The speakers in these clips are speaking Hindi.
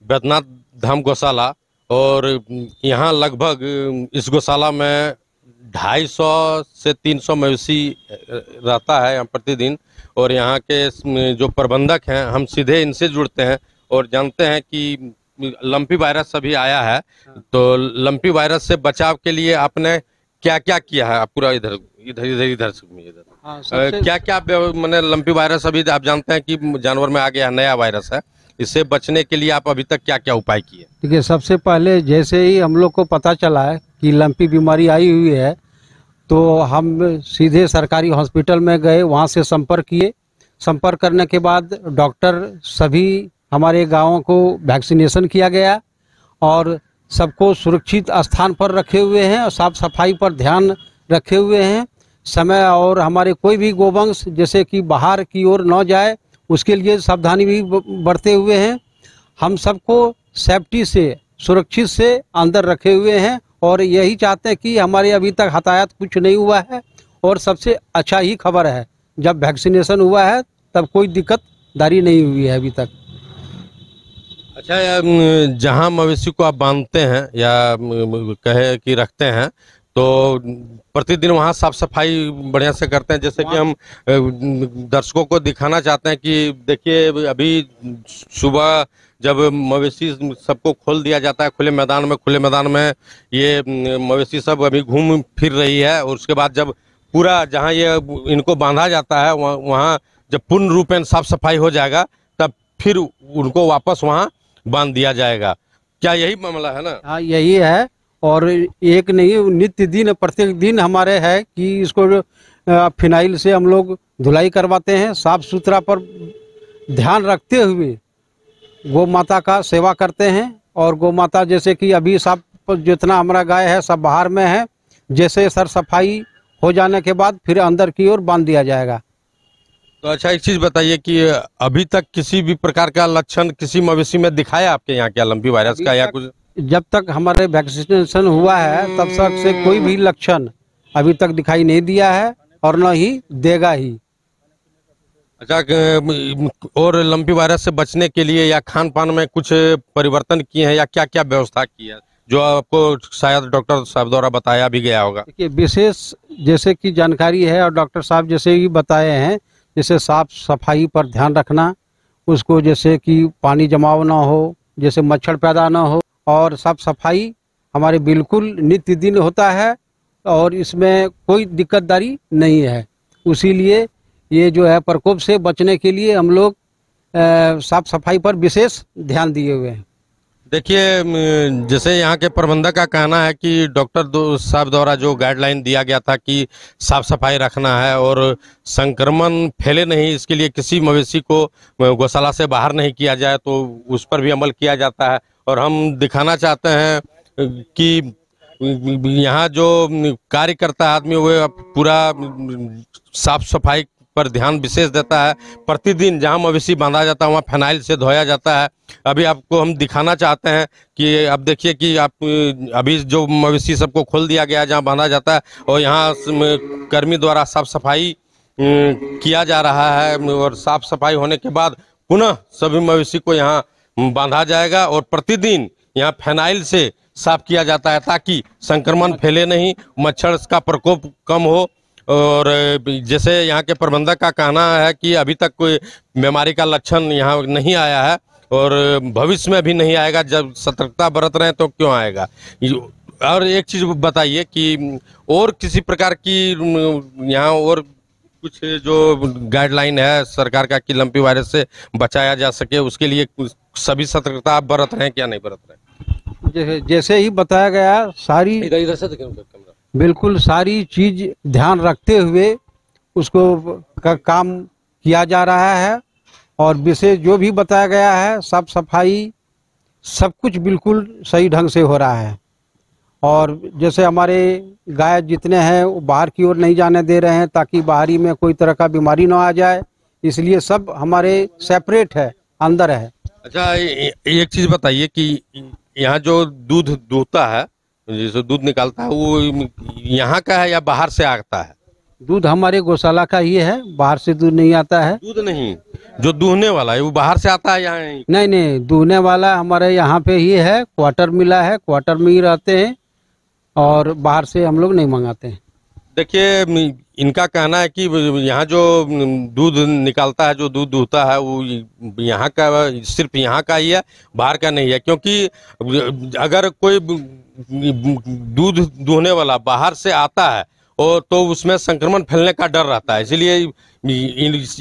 बैद्यनाथ धाम गौशाला। और यहाँ लगभग इस गौशाला में 250 से 300 मवेशी रहता है यहाँ प्रतिदिन। और यहाँ के जो प्रबंधक हैं, हम सीधे इनसे जुड़ते हैं और जानते हैं कि लंपी वायरस अभी आया है, तो लंपी वायरस से बचाव के लिए आपने क्या क्या किया है? आप पूरा इधर इधर इधर इधर क्या क्या मैंने लंपी वायरस अभी आप जानते हैं कि जानवर में आ गया, नया वायरस है, इससे बचने के लिए आप अभी तक क्या क्या उपाय किए? देखिए, सबसे पहले जैसे ही हम लोग को पता चला है कि लंपी बीमारी आई हुई है, तो हम सीधे सरकारी हॉस्पिटल में गए, वहाँ से संपर्क किए। संपर्क करने के बाद डॉक्टर सभी हमारे गाँवों को वैक्सीनेशन किया गया और सबको सुरक्षित स्थान पर रखे हुए हैं और साफ सफाई पर ध्यान रखे हुए हैं समय। और हमारे कोई भी गोवंश जैसे कि बाहर की ओर न जाए, उसके लिए सावधानी भी बरते हुए हैं। हम सबको सेफ्टी से, सुरक्षित से अंदर रखे हुए हैं और यही चाहते हैं कि हमारे अभी तक हताहत कुछ नहीं हुआ है। और सबसे अच्छा ही खबर है, जब वैक्सीनेशन हुआ है तब कोई दिक्कतदारी नहीं हुई है अभी तक। अच्छा, जहाँ मवेशी को आप बांधते हैं या कहे कि रखते हैं, तो प्रतिदिन वहाँ साफ सफाई बढ़िया से करते हैं? जैसे कि हम दर्शकों को दिखाना चाहते हैं कि देखिए, अभी सुबह जब मवेशी सबको खोल दिया जाता है खुले मैदान में ये मवेशी सब अभी घूम फिर रही है। और उसके बाद जब पूरा जहाँ ये इनको बांधा जाता है वहाँ जब पूर्ण रूपेण साफ सफाई हो जाएगा, तब फिर उनको वापस वहाँ बांध दिया जाएगा। क्या यही मामला है ना? हाँ, यही है। और एक नहीं, नित्य दिन प्रत्येक दिन हमारे है कि इसको फिनाइल से हम लोग धुलाई करवाते हैं। साफ सुथरा पर ध्यान रखते हुए गौ माता का सेवा करते हैं। और गौ माता जैसे कि अभी सब जितना हमारा गाय है सब बाहर में है, जैसे सर सफाई हो जाने के बाद फिर अंदर की ओर बांध दिया जाएगा। तो अच्छा, एक चीज बताइए कि अभी तक किसी भी प्रकार का लक्षण किसी मवेशी में दिखाया आपके यहाँ क्या लंपी वायरस का या कुछ? जब तक हमारे वैक्सीनेशन हुआ है तब तक से कोई भी लक्षण अभी तक दिखाई नहीं दिया है और न ही देगा ही। अच्छा, और लंपी वायरस से बचने के लिए या खान पान में कुछ परिवर्तन किए हैं या क्या क्या व्यवस्था की है जो आपको शायद डॉक्टर साहब द्वारा बताया भी गया होगा? देखिए, विशेष जैसे कि जानकारी है और डॉक्टर साहब जैसे ही बताए हैं, जैसे साफ सफाई पर ध्यान रखना, उसको जैसे कि पानी जमाव ना हो, जैसे मच्छर पैदा ना हो, और साफ सफाई हमारे बिल्कुल नित्य दिन होता है और इसमें कोई दिक्कतदारी नहीं है। इसीलिए ये जो है प्रकोप से बचने के लिए हम लोग साफ सफाई पर विशेष ध्यान दिए हुए हैं। देखिए, जैसे यहाँ के प्रबंधक का कहना है कि डॉक्टर साहब द्वारा जो गाइडलाइन दिया गया था कि साफ सफाई रखना है और संक्रमण फैले नहीं, इसके लिए किसी मवेशी को गौशाला से बाहर नहीं किया जाए, तो उस पर भी अमल किया जाता है। और हम दिखाना चाहते हैं कि यहाँ जो कार्यकर्ता आदमी हुए पूरा साफ सफाई पर ध्यान विशेष देता है। प्रतिदिन जहाँ मवेशी बांधा जाता है वहाँ फिनाइल से धोया जाता है। अभी आपको हम दिखाना चाहते हैं कि अब देखिए कि आप अभी जो मवेशी सबको खोल दिया गया है जहाँ बांधा जाता है, और यहाँ कर्मी द्वारा साफ सफाई किया जा रहा है। और साफ सफाई होने के बाद पुनः सभी मवेशी को यहाँ बांधा जाएगा और प्रतिदिन यहाँ फिनाइल से साफ किया जाता है ताकि संक्रमण फैले नहीं, मच्छर का प्रकोप कम हो। और जैसे यहाँ के प्रबंधक का कहना है कि अभी तक कोई बीमारी का लक्षण यहाँ नहीं आया है और भविष्य में भी नहीं आएगा। जब सतर्कता बरत रहे हैं तो क्यों आएगा? और एक चीज़ बताइए कि और किसी प्रकार की यहाँ और कुछ जो गाइडलाइन है सरकार का कि लंपी वायरस से बचाया जा सके, उसके लिए सभी सतर्कता आप बरत रहे हैं क्या नहीं बरत रहे? जैसे ही बताया गया, सारी इधर से देखें बिल्कुल सारी चीज ध्यान रखते हुए उसको काम किया जा रहा है। और विशेष जो भी बताया गया है, साफ सफाई सब कुछ बिल्कुल सही ढंग से हो रहा है। और जैसे हमारे गाय जितने हैं वो बाहर की ओर नहीं जाने दे रहे हैं ताकि बाहरी में कोई तरह का बीमारी ना आ जाए, इसलिए सब हमारे सेपरेट है, अंदर है। अच्छा, एक चीज़ बताइए कि यहाँ जो दूध दूहता है, जैसे दूध निकालता है, वो यहाँ का है या बाहर से आता है? दूध हमारे गौशाला का ही है, बाहर से दूध नहीं आता है। दूध नहीं, जो दूहने वाला है वो बाहर से आता है या यहीं? नहीं नहीं, दूहने वाला हमारे यहाँ पे ही है, क्वार्टर मिला है, क्वार्टर में ही रहते हैं और बाहर से हम लोग नहीं मंगाते हैं। देखिए, इनका कहना है कि यहाँ जो दूध निकालता है, जो दूध दूहता है, वो यहाँ का, सिर्फ यहाँ का ही है, बाहर का नहीं है। क्योंकि अगर कोई दूध दूहने वाला बाहर से आता है और तो उसमें संक्रमण फैलने का डर रहता है, इसलिए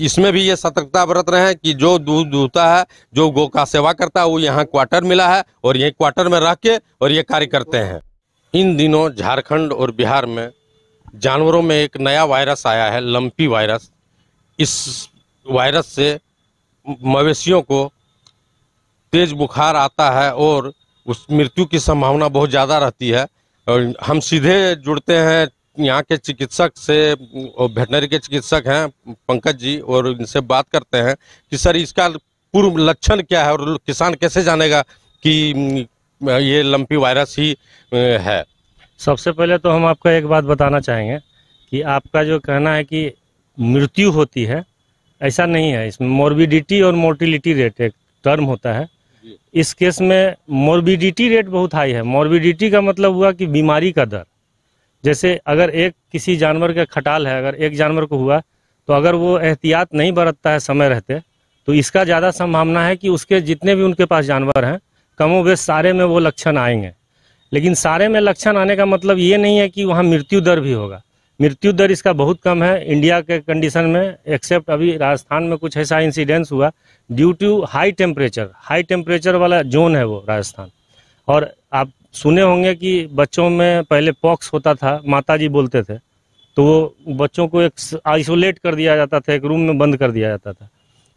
इसमें भी ये सतर्कता बरत रहे हैं कि जो दूध दूहता है, जो गौ का सेवा करता है, वो यहाँ क्वार्टर मिला है और यही क्वार्टर में रह के और ये कार्य करते हैं। इन दिनों झारखंड और बिहार में जानवरों में एक नया वायरस आया है, लंपी वायरस। इस वायरस से मवेशियों को तेज बुखार आता है और उस मृत्यु की संभावना बहुत ज़्यादा रहती है। और हम सीधे जुड़ते हैं यहाँ के चिकित्सक से, और वेटनरी के चिकित्सक हैं पंकज जी, और इनसे बात करते हैं कि सर इसका पूर्व लक्षण क्या है और किसान कैसे जानेगा कि ये लंपी वायरस ही है। सबसे पहले तो हम आपका एक बात बताना चाहेंगे कि आपका जो कहना है कि मृत्यु होती है, ऐसा नहीं है। इसमें मोर्बिडिटी और मोर्टिलिटी रेट एक टर्म होता है। इस केस में मोर्बिडिटी रेट बहुत हाई है। मोर्बिडिटी का मतलब हुआ कि बीमारी का दर। जैसे अगर एक किसी जानवर का खटाल है, अगर एक जानवर को हुआ तो अगर वो एहतियात नहीं बरतता है समय रहते, तो इसका ज़्यादा संभावना है कि उसके जितने भी उनके पास जानवर हैं, कमोबेश सारे में वो लक्षण आएंगे। लेकिन सारे में लक्षण आने का मतलब ये नहीं है कि वहाँ मृत्यु दर भी होगा। मृत्यु दर इसका बहुत कम है इंडिया के कंडीशन में, एक्सेप्ट अभी राजस्थान में कुछ ऐसा इंसिडेंस हुआ ड्यू टू हाई टेम्परेचर वाला जोन है वो राजस्थान। और आप सुने होंगे कि बच्चों में पहले पॉक्स होता था, माताजी बोलते थे, तो वो बच्चों को एक आइसोलेट कर दिया जाता था, एक रूम में बंद कर दिया जाता था,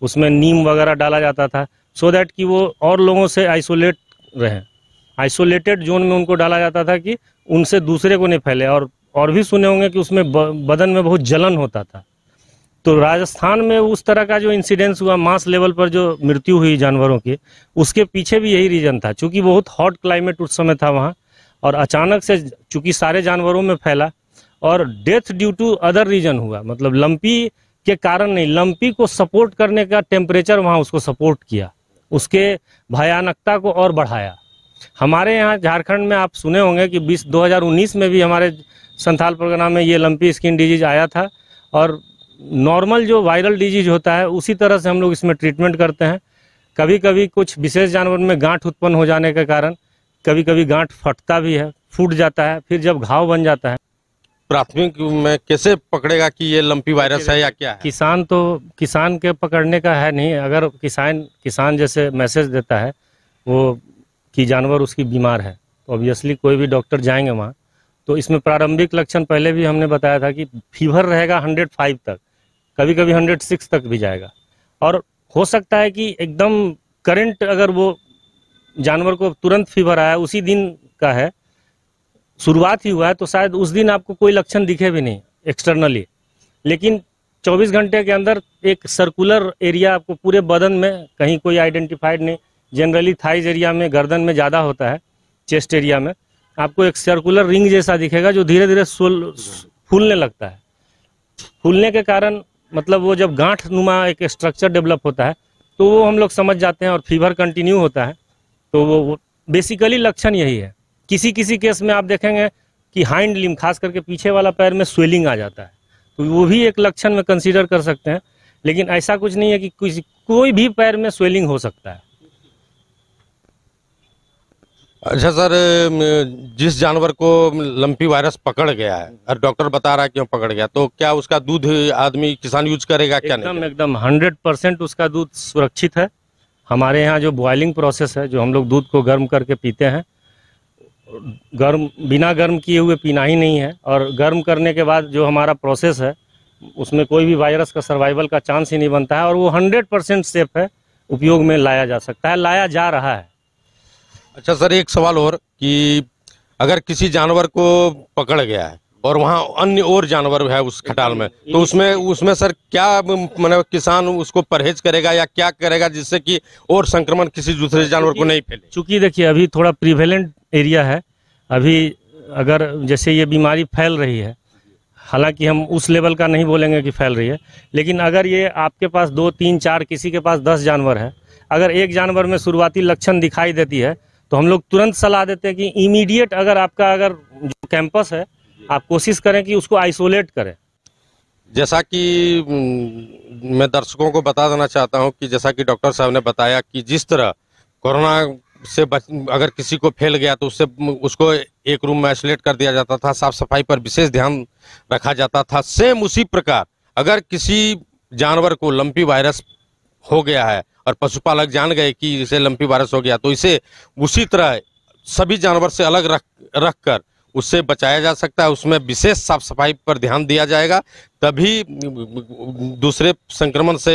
उसमें नीम वगैरह डाला जाता था सो दैट कि वो और लोगों से आइसोलेट रहें। आइसोलेटेड जोन में उनको डाला जाता था कि उनसे दूसरे को नहीं फैले। और भी सुने होंगे कि उसमें बदन में बहुत जलन होता था। तो राजस्थान में उस तरह का जो इंसिडेंस हुआ, मास लेवल पर जो मृत्यु हुई जानवरों की, उसके पीछे भी यही रीजन था। चूंकि बहुत हॉट क्लाइमेट उस समय था वहाँ, और अचानक से चूंकि सारे जानवरों में फैला और death due to other reason हुआ। मतलब लंपी के कारण नहीं, लंपी को सपोर्ट करने का टेम्परेचर वहाँ उसको सपोर्ट किया, उसके भयानकता को और बढ़ाया। हमारे यहाँ झारखंड में आप सुने होंगे कि 2019 में भी हमारे संथाल प्रोग्राम में ये लंपी स्किन डिजीज आया था। और नॉर्मल जो वायरल डिजीज होता है उसी तरह से हम लोग इसमें ट्रीटमेंट करते हैं। कभी कभी कुछ विशेष जानवर में गांठ उत्पन्न हो जाने के कारण कभी कभी गांठ फटता भी है, फूट जाता है, फिर जब घाव बन जाता है। प्राथमिक में कैसे पकड़ेगा कि ये लंपी वायरस है या क्या है? किसान के पकड़ने का है नहीं। अगर किसान जैसे मैसेज देता है वो कि जानवर उसकी बीमार है, तो ऑब्वियसली कोई भी डॉक्टर जाएंगे वहाँ। तो इसमें प्रारंभिक लक्षण पहले भी हमने बताया था कि फीवर रहेगा 105 तक, कभी कभी 106 तक भी जाएगा। और हो सकता है कि एकदम करंट अगर वो जानवर को तुरंत फीवर आया, उसी दिन का है, शुरुआत ही हुआ है, तो शायद उस दिन आपको कोई लक्षण दिखे भी नहीं एक्सटर्नली। लेकिन 24 घंटे के अंदर एक सर्कुलर एरिया आपको पूरे बदन में, कहीं कोई आइडेंटिफाइड नहीं, जनरली थाइज एरिया में, गर्दन में ज़्यादा होता है, चेस्ट एरिया में आपको एक सर्कुलर रिंग जैसा दिखेगा जो धीरे धीरे फूलने लगता है। फूलने के कारण मतलब वो जब गांठ नुमा एक स्ट्रक्चर डेवलप होता है तो वो हम लोग समझ जाते हैं, और फीवर कंटिन्यू होता है। तो वो बेसिकली लक्षण यही है। किसी किसी केस में आप देखेंगे कि हाइंड लिम्ब, खास करके पीछे वाला पैर में स्वेलिंग आ जाता है, तो वो भी एक लक्षण में कंसीडर कर सकते हैं। लेकिन ऐसा कुछ नहीं है कि कोई भी पैर में स्वेलिंग हो सकता है। अच्छा सर, जिस जानवर को लंपी वायरस पकड़ गया है और डॉक्टर बता रहा है क्यों पकड़ गया, तो क्या उसका दूध आदमी किसान यूज करेगा? क्या नहीं? एकदम 100% उसका दूध सुरक्षित है। हमारे यहाँ जो बॉइलिंग प्रोसेस है, जो हम लोग दूध को गर्म करके पीते हैं, बिना गर्म किए हुए पीना ही नहीं है। और गर्म करने के बाद जो हमारा प्रोसेस है उसमें कोई भी वायरस का सर्वाइवल का चांस ही नहीं बनता है, और वो 100% सेफ है, उपयोग में लाया जा सकता है, लाया जा रहा है। अच्छा सर, एक सवाल और कि अगर किसी जानवर को पकड़ गया है और वहाँ अन्य और जानवर है उस खटाल में, तो उसमें सर क्या मतलब किसान उसको परहेज करेगा या क्या करेगा जिससे कि और संक्रमण किसी दूसरे जानवर को नहीं फैले? चूंकि देखिए अभी थोड़ा प्रिवेलेंट एरिया है, अभी अगर जैसे ये बीमारी फैल रही है, हालांकि हम उस लेवल का नहीं बोलेंगे कि फैल रही है, लेकिन अगर ये आपके पास 2, 3, 4, किसी के पास 10 जानवर है, अगर एक जानवर में शुरुआती लक्षण दिखाई देती है तो हम लोग तुरंत सलाह देते हैं कि इमीडिएट अगर जो कैंपस है आप कोशिश करें कि उसको आइसोलेट करें। जैसा कि मैं दर्शकों को बता देना चाहता हूं कि जैसा कि डॉक्टर साहब ने बताया कि जिस तरह कोरोना से अगर किसी को फैल गया तो उसको एक रूम में आइसोलेट कर दिया जाता था, साफ सफाई पर विशेष ध्यान रखा जाता था। सेम उसी प्रकार अगर किसी जानवर को लंपी वायरस हो गया है और पशुपालक जान गए कि इसे लंपी वायरस हो गया तो इसे उसी तरह सभी जानवर से अलग रख कर उससे बचाया जा सकता है। उसमें विशेष साफ सफाई पर ध्यान दिया जाएगा, तभी दूसरे संक्रमण से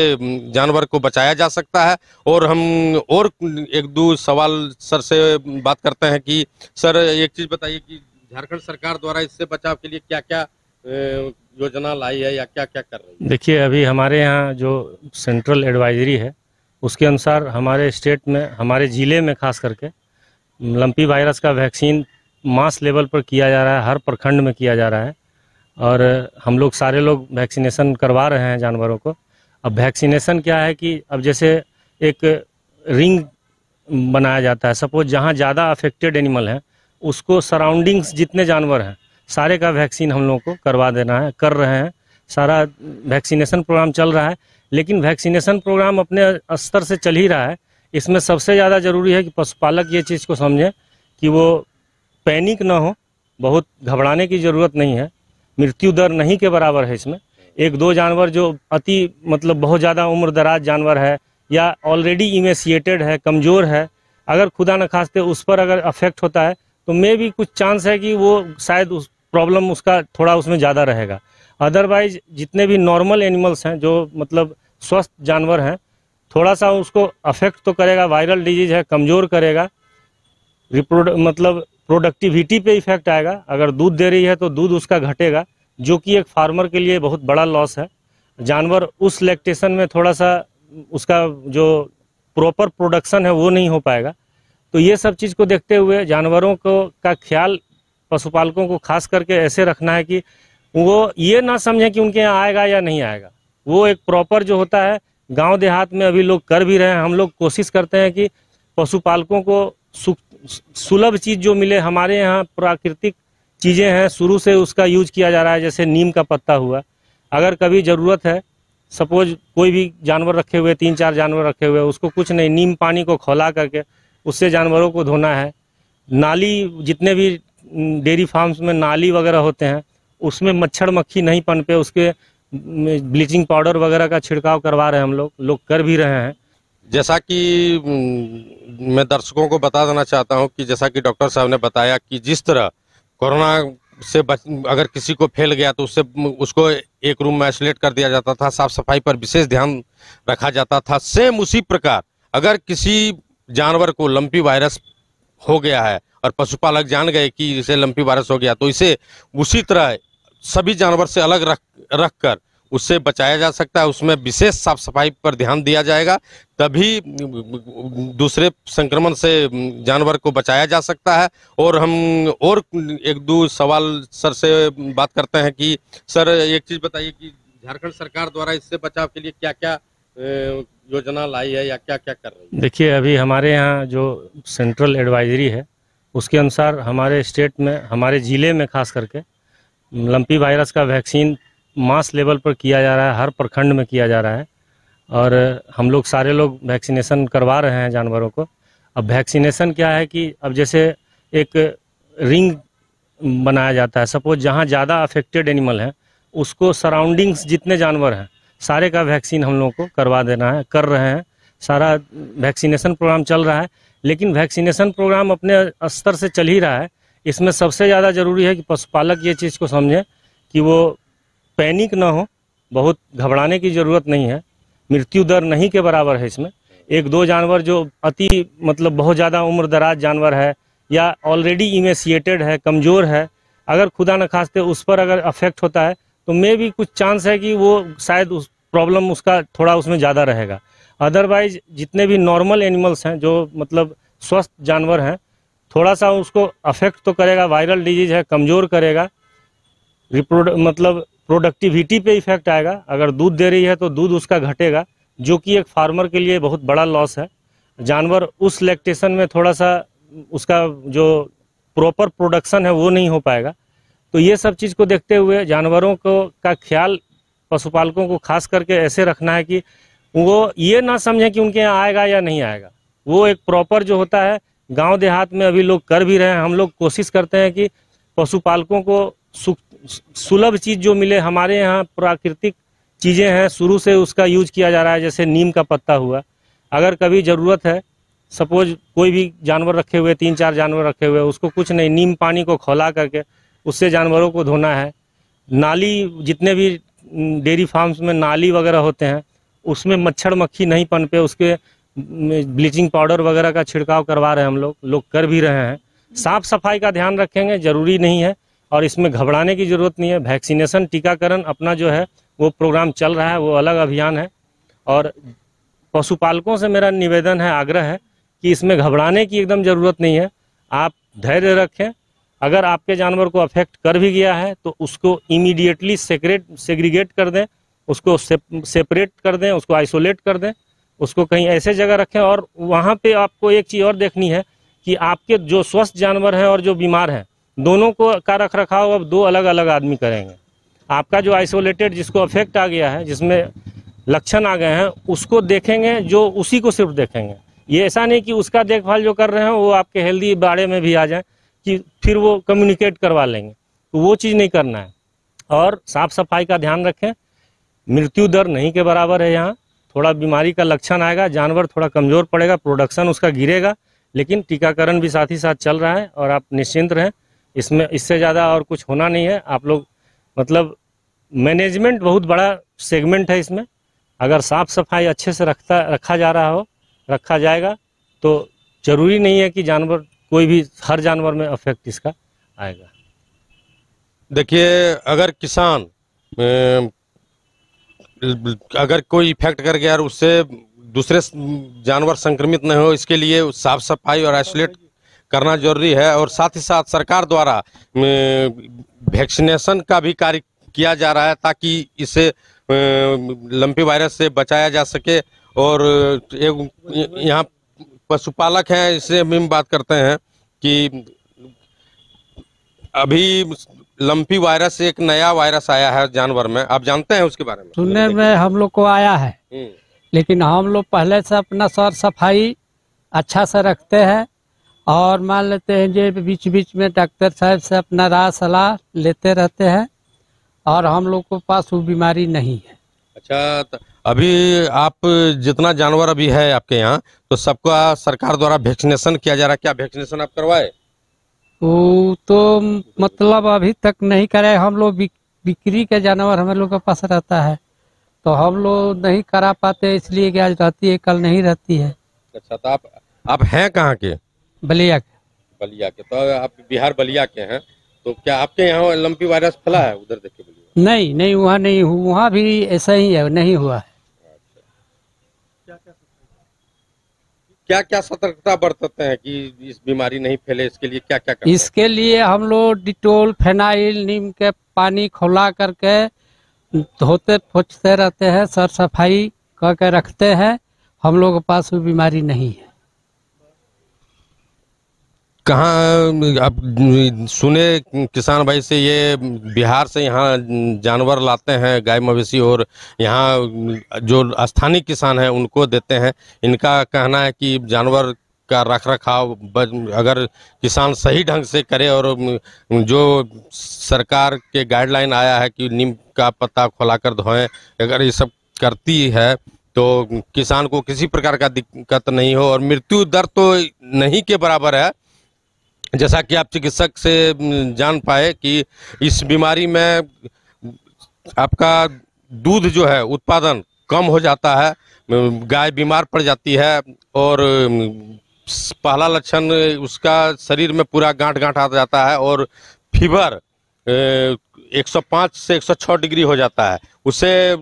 जानवर को बचाया जा सकता है। और हम और एक दो सवाल सर से बात करते हैं कि सर एक चीज बताइए कि झारखंड सरकार द्वारा इससे बचाव के लिए क्या क्या योजना लाई है या क्या क्या कर रही है? देखिए, अभी हमारे यहाँ जो सेंट्रल एडवाइजरी है उसके अनुसार हमारे स्टेट में, हमारे ज़िले में खास करके लंपी वायरस का वैक्सीन मास लेवल पर किया जा रहा है, हर प्रखंड में किया जा रहा है और हम लोग सारे लोग वैक्सीनेशन करवा रहे हैं जानवरों को। अब वैक्सीनेशन क्या है कि अब जैसे एक रिंग बनाया जाता है, सपोज जहाँ ज़्यादा अफेक्टेड एनिमल हैं उसको सराउंडिंग्स जितने जानवर हैं सारे का वैक्सीन हम लोग को करवा देना है, कर रहे हैं। सारा वैक्सीनेशन प्रोग्राम चल रहा है, लेकिन वैक्सीनेशन प्रोग्राम अपने स्तर से चल ही रहा है। इसमें सबसे ज़्यादा ज़रूरी है कि पशुपालक ये चीज़ को समझें कि वो पैनिक ना हो, बहुत घबराने की ज़रूरत नहीं है। मृत्यु दर नहीं के बराबर है इसमें। 1-2 जानवर जो मतलब बहुत ज़्यादा उम्र दराज जानवर है या ऑलरेडी इमेसिएटेड है, कमज़ोर है, अगर खुदा न खास्ते उस पर अगर अफेक्ट होता है तो मे भी कुछ चांस है कि वो शायद उस प्रॉब्लम उसका थोड़ा उसमें ज़्यादा रहेगा। अदरवाइज जितने भी नॉर्मल एनिमल्स हैं जो मतलब स्वस्थ जानवर हैं, थोड़ा सा उसको अफेक्ट तो करेगा, वायरल डिजीज़ है, कमज़ोर करेगा, मतलब प्रोडक्टिविटी पे इफेक्ट आएगा। अगर दूध दे रही है तो दूध उसका घटेगा, जो कि एक फार्मर के लिए बहुत बड़ा लॉस है। जानवर उस लैक्टेशन में थोड़ा सा उसका जो प्रॉपर प्रोडक्शन है वो नहीं हो पाएगा। तो ये सब चीज़ को देखते हुए जानवरों का ख्याल पशुपालकों को खास करके ऐसे रखना है कि वो ये ना समझें कि उनके यहाँ आएगा या नहीं आएगा। वो एक प्रॉपर जो होता है गांव देहात में अभी लोग कर भी रहे हैं। हम लोग कोशिश करते हैं कि पशुपालकों को सुलभ चीज़ जो मिले। हमारे यहाँ प्राकृतिक चीज़ें हैं, शुरू से उसका यूज किया जा रहा है। जैसे नीम का पत्ता हुआ, अगर कभी ज़रूरत है, सपोज कोई भी जानवर रखे हुए, 3-4 जानवर रखे हुए, उसको कुछ नहीं, नीम पानी को खौला करके उससे जानवरों को धोना है। नाली, जितने भी डेयरी फार्म्स में नाली वगैरह होते हैं उसमें मच्छर मक्खी नहीं पनपे, उसके ब्लीचिंग पाउडर वगैरह का छिड़काव करवा रहे हैं। हम लोग कर भी रहे हैं। जैसा कि मैं दर्शकों को बता देना चाहता हूं कि जैसा कि डॉक्टर साहब ने बताया कि जिस तरह कोरोना से अगर किसी को फैल गया तो उसको एक रूम में आइसोलेट कर दिया जाता था, साफ सफाई पर विशेष ध्यान रखा जाता था। सेम उसी प्रकार अगर किसी जानवर को लंपी वायरस हो गया है और पशुपालक जान गए कि इसे लंपी वायरस हो गया तो इसे उसी तरह सभी जानवर से अलग रख कर उससे बचाया जा सकता है। उसमें विशेष साफ सफाई पर ध्यान दिया जाएगा, तभी दूसरे संक्रमण से जानवर को बचाया जा सकता है। और हम और एक दो सवाल सर से बात करते हैं कि सर एक चीज बताइए कि झारखंड सरकार द्वारा इससे बचाव के लिए क्या क्या योजना लाई है या क्या क्या कर रही है? देखिए, अभी हमारे यहाँ जो सेंट्रल एडवाइजरी है उसके अनुसार हमारे स्टेट में, हमारे ज़िले में खास करके लंपी वायरस का वैक्सीन मास लेवल पर किया जा रहा है, हर प्रखंड में किया जा रहा है और हम लोग सारे लोग वैक्सीनेशन करवा रहे हैं जानवरों को। अब वैक्सीनेशन क्या है कि अब जैसे एक रिंग बनाया जाता है, सपोज जहाँ ज़्यादा अफेक्टेड एनिमल हैं उसको सराउंडिंग्स जितने जानवर हैं सारे का वैक्सीन हम लोग को करवा देना है, कर रहे हैं। सारा वैक्सीनेशन प्रोग्राम चल रहा है, लेकिन वैक्सीनेशन प्रोग्राम अपने स्तर से चल ही रहा है। इसमें सबसे ज़्यादा ज़रूरी है कि पशुपालक ये चीज़ को समझें कि वो पैनिक ना हो, बहुत घबराने की ज़रूरत नहीं है। मृत्यु दर नहीं के बराबर है इसमें। 1-2 जानवर जो मतलब बहुत ज़्यादा उम्र दराज जानवर है या ऑलरेडी इमेसिएटेड है, कमज़ोर है, अगर खुदा न खास्ते उस पर अगर अफेक्ट होता है तो मे भी कुछ चांस है कि वो शायद उस प्रॉब्लम उसका थोड़ा उसमें ज़्यादा रहेगा। अदरवाइज जितने भी नॉर्मल एनिमल्स हैं जो मतलब स्वस्थ जानवर हैं, थोड़ा सा उसको अफेक्ट तो करेगा, वायरल डिजीज़ है, कमज़ोर करेगा, मतलब प्रोडक्टिविटी पे इफेक्ट आएगा। अगर दूध दे रही है तो दूध उसका घटेगा, जो कि एक फार्मर के लिए बहुत बड़ा लॉस है। जानवर उस लैक्टेशन में थोड़ा सा उसका जो प्रॉपर प्रोडक्शन है वो नहीं हो पाएगा। तो ये सब चीज़ को देखते हुए जानवरों को का ख्याल पशुपालकों को खास करके ऐसे रखना है कि वो ये ना समझें कि उनके यहाँ आएगा या नहीं आएगा। वो एक प्रॉपर जो होता है, गांव देहात में अभी लोग कर भी रहे हैं। हम लोग कोशिश करते हैं कि पशुपालकों को सुलभ चीज़ जो मिले। हमारे यहाँ प्राकृतिक चीज़ें हैं, शुरू से उसका यूज किया जा रहा है। जैसे नीम का पत्ता हुआ, अगर कभी ज़रूरत है, सपोज कोई भी जानवर रखे हुए, 3-4 जानवर रखे हुए, उसको कुछ नहीं, नीम पानी को खौला करके उससे जानवरों को धोना है। नाली, जितने भी डेयरी फार्म्स में नाली वगैरह होते हैं, उसमें मच्छर मक्खी नहीं पनपे, उसके ब्लीचिंग पाउडर वगैरह का छिड़काव करवा रहे हैं। हम लोग कर भी रहे हैं। साफ सफाई का ध्यान रखेंगे, ज़रूरी नहीं है और इसमें घबराने की ज़रूरत नहीं है। वैक्सीनेशन, टीकाकरण अपना जो है वो प्रोग्राम चल रहा है, वो अलग अभियान है। और पशुपालकों से मेरा निवेदन है, आग्रह है कि इसमें घबराने की एकदम ज़रूरत नहीं है। आप धैर्य रखें। अगर आपके जानवर को अफेक्ट कर भी गया है तो उसको इमीडिएटली सेग्रीगेट कर दें, उसको सेपरेट कर दें, उसको आइसोलेट कर दें, उसको कहीं ऐसे जगह रखें। और वहाँ पे आपको एक चीज़ और देखनी है कि आपके जो स्वस्थ जानवर हैं और जो बीमार हैं, दोनों को का रख रखाव अब 2 अलग अलग आदमी करेंगे। आपका जो आइसोलेटेड, जिसको अफेक्ट आ गया है, जिसमें लक्षण आ गए हैं, उसको देखेंगे, जो उसी को सिर्फ देखेंगे। ये ऐसा नहीं कि उसका देखभाल जो कर रहे हैं वो आपके हेल्दी बाड़े में भी आ जाए कि फिर वो कम्युनिकेट करवा लेंगे, तो वो चीज़ नहीं करना है। और साफ सफाई का ध्यान रखें। मृत्यु दर नहीं के बराबर है। यहाँ थोड़ा बीमारी का लक्षण आएगा, जानवर थोड़ा कमज़ोर पड़ेगा, प्रोडक्शन उसका गिरेगा, लेकिन टीकाकरण भी साथ ही साथ चल रहा है और आप निश्चिंत रहें। इसमें इससे ज़्यादा और कुछ होना नहीं है। आप लोग मतलब मैनेजमेंट बहुत बड़ा सेगमेंट है इसमें। अगर साफ सफाई अच्छे से रखा जाएगा तो ज़रूरी नहीं है कि जानवर, कोई भी, हर जानवर में अफेक्ट इसका आएगा। देखिए, अगर किसान अगर कोई इफेक्ट कर गया और उससे दूसरे जानवर संक्रमित नहीं हो, इसके लिए साफ सफाई और आइसोलेट करना जरूरी है। और साथ ही साथ सरकार द्वारा वैक्सीनेशन का भी कार्य किया जा रहा है ताकि इसे लंपी वायरस से बचाया जा सके। और यहाँ पशुपालक हैं, इससे हम बात करते हैं कि अभी लंपी वायरस एक नया वायरस आया है जानवर में, आप जानते हैं उसके बारे में? सुनने में हम लोग को आया है, लेकिन हम लोग पहले से अपना साफ सफाई अच्छा से रखते हैं और मान लेते हैं जो बीच बीच में डॉक्टर साहब से अपना राय सलाह लेते रहते हैं और हम लोग को पास वो बीमारी नहीं है। अच्छा, तो अभी आप जितना जानवर अभी है आपके यहाँ, तो सबका सरकार द्वारा वैक्सीनेशन किया जा रहा है, क्या वैक्सीनेशन आप करवाए? वो तो मतलब अभी तक नहीं करे। हम लोग बिक्री के जानवर हम लोग के पास रहता है तो हम लोग नहीं करा पाते, इसलिए कि आज रहती है कल नहीं रहती है। अच्छा, तो आप हैं कहाँ के? बलिया के। बलिया के, तो आप बिहार बलिया के हैं, तो क्या आपके यहाँ लंपी वायरस फैला है? उधर देखिए बलिया। नहीं, वहाँ नहीं हुआ, वहाँ भी ऐसा ही है, नहीं हुआ है। क्या सतर्कता बरतते हैं कि इस बीमारी नहीं फैले? इसके लिए क्या क्या करते हैं? इसके लिए हम लोग डिटोल, फेनाइल, नीम के पानी खौला करके धोते पोछते रहते हैं, साफ सफाई करके रखते हैं। हम लोग के पास वो बीमारी नहीं है। कहाँ आप सुने किसान भाई से, ये बिहार से यहाँ जानवर लाते हैं, गाय मवेशी, और यहाँ जो स्थानीय किसान हैं उनको देते हैं। इनका कहना है कि जानवर का रख रखाव अगर किसान सही ढंग से करे और जो सरकार के गाइडलाइन आया है कि नीम का पत्ता खोलाकर धोएं, अगर ये सब करती है तो किसान को किसी प्रकार का दिक्कत नहीं हो और मृत्यु दर तो नहीं के बराबर है। जैसा कि आप चिकित्सक से जान पाए कि इस बीमारी में आपका दूध जो है उत्पादन कम हो जाता है, गाय बीमार पड़ जाती है और पहला लक्षण उसका शरीर में पूरा गांठ आ जाता है और फीवर 105 से 106 डिग्री हो जाता है। उससे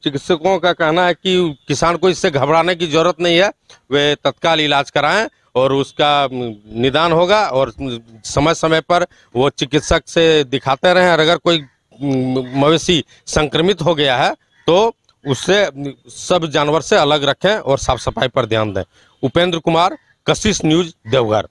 चिकित्सकों का कहना है कि किसान को इससे घबराने की जरूरत नहीं है, वे तत्काल इलाज कराएं और उसका निदान होगा और समय समय पर वो चिकित्सक से दिखाते रहें। और अगर कोई मवेशी संक्रमित हो गया है तो उससे सब जानवर से अलग रखें और साफ सफाई पर ध्यान दें। उपेंद्र कुमार, कशिश न्यूज, देवघर।